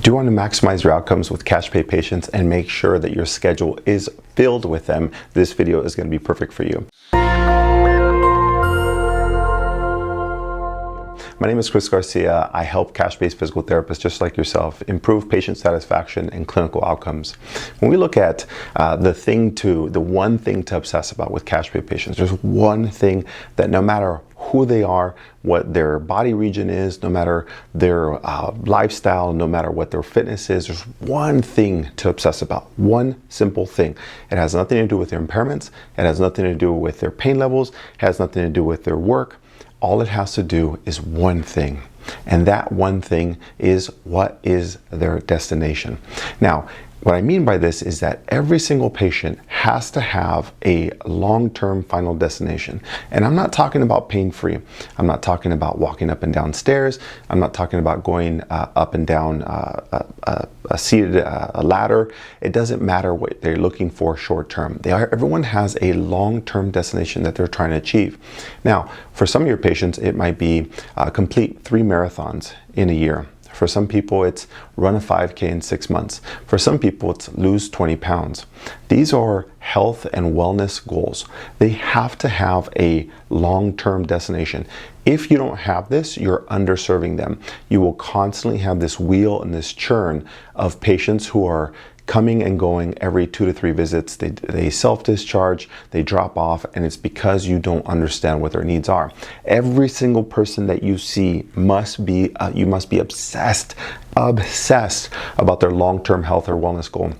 Do you want to maximize your outcomes with cash pay patients and make sure that your schedule is filled with them? This video is going to be perfect for you. My name is Garcia. I help cash-based physical therapists just like yourself improve patient satisfaction and clinical outcomes. When we look at the one thing to obsess about with cash pay patients, there's one thing that no matter who they are, what their body region is, no matter their lifestyle, no matter what their fitness is, there's one thing to obsess about, one simple thing. It has nothing to do with their impairments, it has nothing to do with their pain levels, it has nothing to do with their work. All it has to do is one thing, and that one thing is what is their destination. Now, what I mean by this is that every single patient has to have a long-term final destination. And I'm not talking about pain-free. I'm not talking about walking up and down stairs. I'm not talking about going up and down a ladder. It doesn't matter what they're looking for short-term. Everyone has a long-term destination that they're trying to achieve. Now, for some of your patients, it might be complete 3 marathons in a year. For some people, it's run a 5K in 6 months. For some people, it's lose 20 pounds. These are health and wellness goals. They have to have a long-term destination. If you don't have this, you're underserving them. You will constantly have this wheel and this churn of patients who are coming and going every 2 to 3 visits. They self-discharge, they drop off, and it's because you don't understand what their needs are. Every single person that you see you must be obsessed about their long-term health or wellness goal.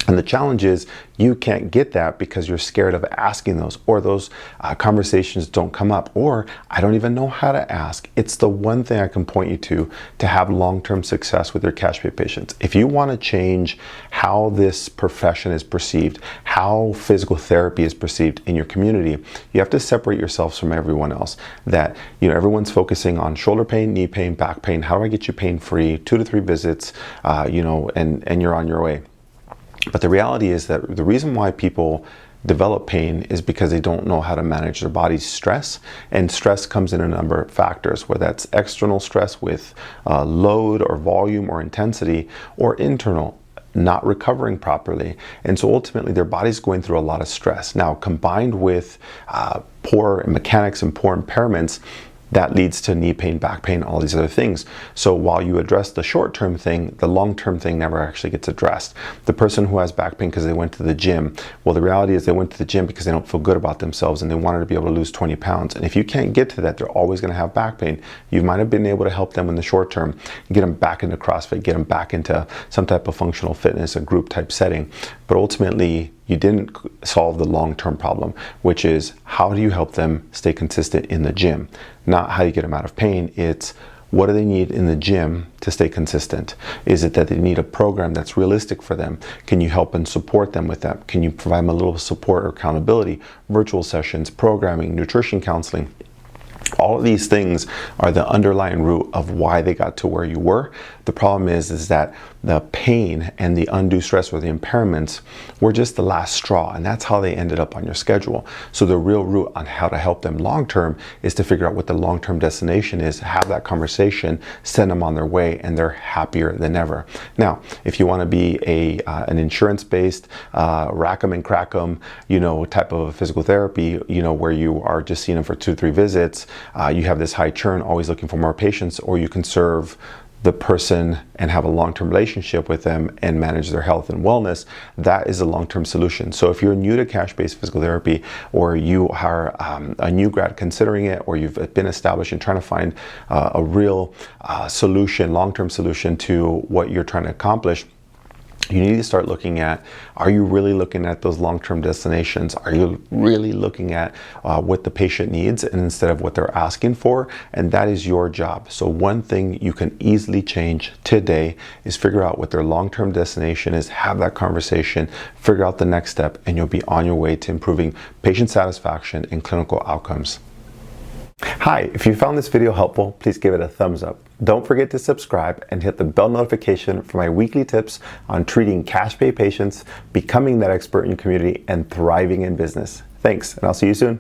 And the challenge is you can't get that because you're scared of asking those, or those conversations don't come up, or I don't even know how to ask. It's the one thing I can point you to have long-term success with your cash pay patients. If you want to change how this profession is perceived, how physical therapy is perceived in your community, you have to separate yourselves from everyone else. That, everyone's focusing on shoulder pain, knee pain, back pain. How do I get you pain-free? 2 to 3 visits, and you're on your way. But the reality is that the reason why people develop pain is because they don't know how to manage their body's stress. And stress comes in a number of factors, whether that's external stress with load or volume or intensity, or internal, not recovering properly. And so ultimately their body's going through a lot of stress. Now, combined with poor mechanics and poor impairments, that leads to knee pain, back pain, all these other things. So while you address the short-term thing, the long-term thing never actually gets addressed. The person who has back pain because they went to the gym, well, the reality is they went to the gym because they don't feel good about themselves and they wanted to be able to lose 20 pounds. And if you can't get to that, they're always going to have back pain. You might have been able to help them in the short term, get them back into CrossFit, get them back into some type of functional fitness, a group type setting. But ultimately, you didn't solve the long-term problem, which is how do you help them stay consistent in the gym? Not how you get them out of pain. It's what do they need in the gym to stay consistent? Is it that they need a program that's realistic for them? Can you help and support them with that? Can you provide them a little support or accountability, virtual sessions, programming, nutrition counseling? All of these things are the underlying root of why they got to where you were. The problem is that the pain and the undue stress or the impairments were just the last straw, and that's how they ended up on your schedule. So the real root on how to help them long-term is to figure out what the long-term destination is, have that conversation, send them on their way, and they're happier than ever. Now, if you want to be an insurance-based, rack 'em and crack 'em, type of physical therapy, where you are just seeing them for 2 to 3 visits, you have this high churn, always looking for more patients, or you can serve the person and have a long-term relationship with them and manage their health and wellness, that is a long-term solution. So if you're new to cash-based physical therapy, or you are a new grad considering it, or you've been established and trying to find a real solution, long-term solution to what you're trying to accomplish, you need to start looking at, are you really looking at those long-term destinations? Are you really looking at what the patient needs and instead of what they're asking for? And that is your job. So one thing you can easily change today is figure out what their long-term destination is, have that conversation, figure out the next step, and you'll be on your way to improving patient satisfaction and clinical outcomes. Hi, if you found this video helpful, please give it a thumbs up. Don't forget to subscribe and hit the bell notification for my weekly tips on treating cash pay patients, becoming that expert in your community, and thriving in business. Thanks, and I'll see you soon.